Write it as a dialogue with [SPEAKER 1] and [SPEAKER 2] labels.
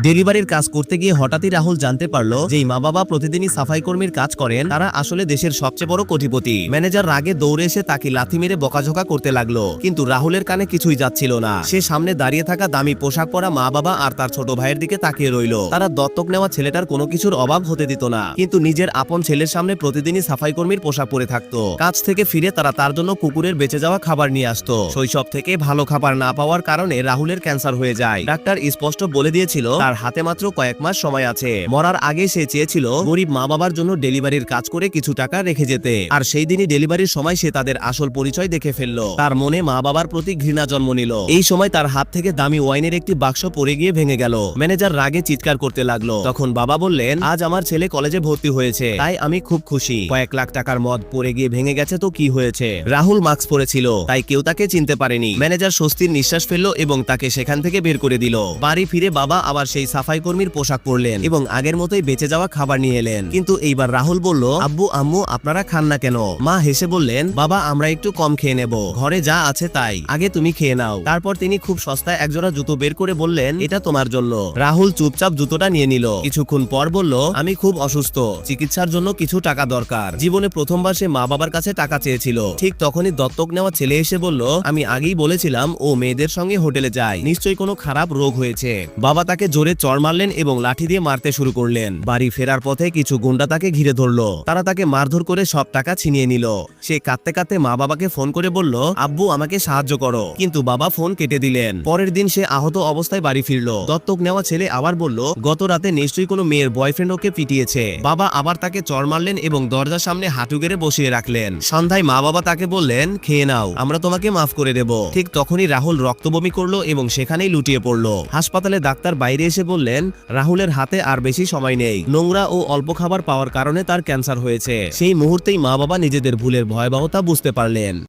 [SPEAKER 1] ডেলিভারির কাজ করতে গিয়ে হঠাৎই রাহুল জানতে পারলো যে মা বাবা প্রতিদিনই সাফাই কর্মীর কাজ করেন, তারা আসলে দেশের সবচেয়ে বড় কোটিপতি। ম্যানেজার রাগে দৌড়ে এসে তাকে লাথি মেরে বকাঝকা করতে লাগলো, কিন্তু রাহুলের কানে কিছুই যাচ্ছিল না। সে সামনে দাঁড়িয়ে থাকা দামি পোশাক পরা মা বাবা আর তার ছোট ভাইয়ের দিকে তাকিয়ে রইল। তারা দত্তক নেওয়া ছেলেটার কোনো কিছুর অভাব হতে দিত না, কিন্তু নিজের আপন ছেলের সামনে প্রতিদিনই সাফাই কর্মীর পোশাক পরে থাকতো। কাজ থেকে ফিরে তারা তার জন্য কুকুরের বেঁচে যাওয়া খাবার নিয়ে আসতো। শৈশব থেকে ভালো খাবার না পাওয়ার কারণে রাহুলের ক্যান্সার হয়ে যায়। ডাক্তার স্পষ্ট বলে দিয়েছিল তার হাতে মাত্র কয়েক মাস সময় আছে। মরার আগে সে চেয়েছিল গরিব মা বাবার জন্য ডেলিভারির কাজ করে কিছু টাকা রেখে যেতে। আর সেই দিনই ডেলিভারির সময় সে তাদের আসল পরিচয় দেখে ফেললো। তার মনে মা বাবার প্রতি ঘৃণা জন্ম নিল। এই সময় তার হাত থেকে দামি ওয়াইনের একটি বাক্স পড়ে গিয়ে ভেঙে গেল। ম্যানেজার রাগে চিৎকার করতে লাগলো। তখন বাবা বললেন, আজ আমার ছেলে কলেজে ভর্তি হয়েছে, তাই আমি খুব খুশি। কয়েক লাখ টাকার মদ পড়ে গিয়ে ভেঙে গেছে তো কি হয়েছে? রাহুল মাস্ক পরেছিল, তাই কেউ তাকে চিনতে পারেনি। ম্যানেজার স্বস্তির নিঃশ্বাস ফেললো এবং তাকে সেখান থেকে বের করে দিল। বাড়ি ফিরে বাবা আবার সেই সাফাই কর্মীর পোশাক পরলেন এবং আগের মতোই বেঁচে যাওয়া খাবার নিয়ে এলেন। কিন্তু এইবার রাহুল বলল, আব্বু আম্মু আপনারা খান না কেন? মা হেসে বললেন, বাবা আমরা একটু কম খেয়ে নেব, ঘরে যা আছে তাই, আগে তুমি খেয়ে নাও। তারপর তিনি খুব সস্তায় একজোড়া জুতো বের করে বললেন, এটা তোমার জন্য। রাহুল চুপচাপ জুতোটা নিয়ে নিল। কিছুক্ষণ পর বলল, আমি খুব অসুস্থ, চিকিৎসার জন্য কিছু টাকা দরকার। জীবনে প্রথমবার সে মা বাবার কাছে টাকা চেয়েছিল। ঠিক তখনই দত্তক নেওয়া ছেলে এসে বলল, আমি আগেই বলেছিলাম ও মেয়েদের সঙ্গে হোটেলে যায়, নিশ্চয়ই কোনো খারাপ রোগ হয়েছে। বাবা তাকে জোরে চড় মারলেন এবং লাঠি দিয়ে মারতে শুরু করলেন। বাড়ি ফেরার পথে কিছু গুন্ডা তাকে ঘিরে ধরলো। তারা তাকে মারধর করে সব টাকা ছিনিয়ে নিল। সে কাঁদতে কাঁদতে মা বাবাকে ফোন করে বলল, আব্বু আমাকে সাহায্য করো, কিন্তু বাবা ফোন কেটে দিলেন। পরের দিন সে আহত অবস্থায় বাড়ি ফিরল। দত্তক নেওয়া ছেলে আবার বলল, গত রাতে নিশ্চয়ই কোনো মেয়ের বয়ফ্রেন্ড ওকে পিটিয়েছে। বাবা আবার তাকে চড় মারলেন এবং দরজার সামনে হাঁটু গেড়ে বসিয়ে রাখলেন। সন্ধ্যায় মা বাবা তাকে বললেন, খেয়ে নাও, আমরা তোমাকে মাফ করে দেব। ঠিক তখনই রাহুল রক্তবমি করলো এবং সেখানেই লুটিয়ে পড়লো। হাসপাতালে ডাক্তার বাইরে এসে বললেন, রাহুলের হাতে আর বেশি সময় নেই। নোংরা ও অল্প খাবার পাওয়ার কারণে তার ক্যান্সার হয়েছে। সেই মুহূর্তেই মা বাবা নিজেদের ভুলের ভয়াবহতা বুঝতে পারলেন।